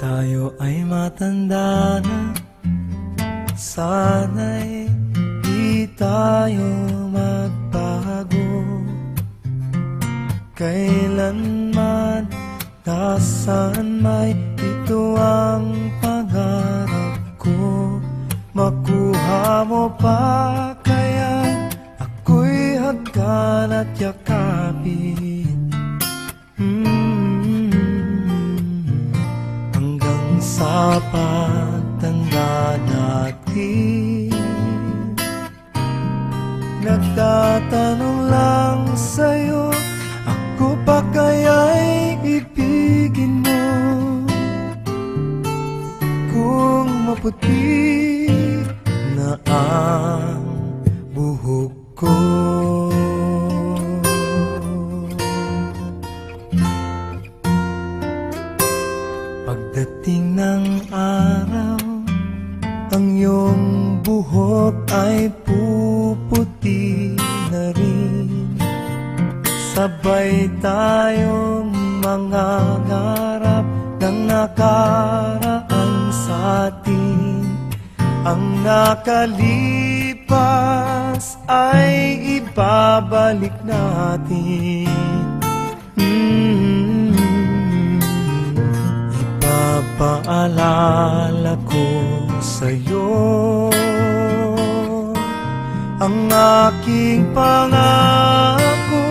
tayo ay matanda na, sana'y di tayo magbago. Kailanman, nasaan may ito ang pangarap ko. Makuha mo pa kaya ako'y hagkan at yakapin, hanggang sa pagtanda natin. Nagtatanong lang sa'yo, ako pa kaya'y ibigin mo? Kung maputi na ang buhok ko. Pagdating ng araw, ang iyong buhok ay puputi na rin. Sabay tayong mangangarap ng nakaraan sa atin. Ang nakalipas ay ibabalik natin. Ipapaalala ko sa'yo ang aking pangako,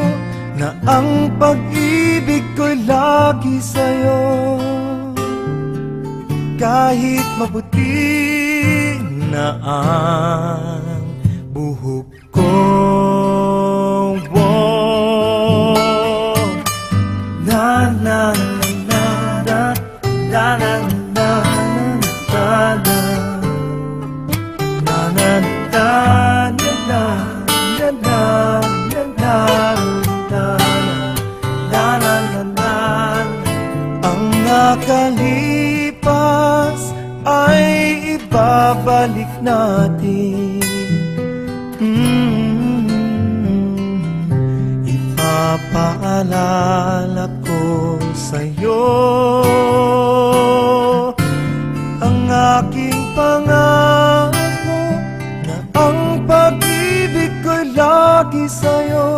na ang pag-ibig ko'y lagi sa'yo. Kahit maputi na ang buhok ko. Na na na na na na na na na na na nakalipas ay ibabalik natin. Ipapaalala ko sa'yo ang aking pangako, na ang pag-ibig ko'y lagi sa'yo.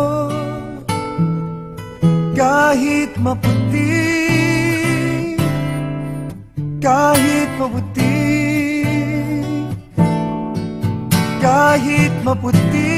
Kahit maputi, kahit maputi, kahit maputi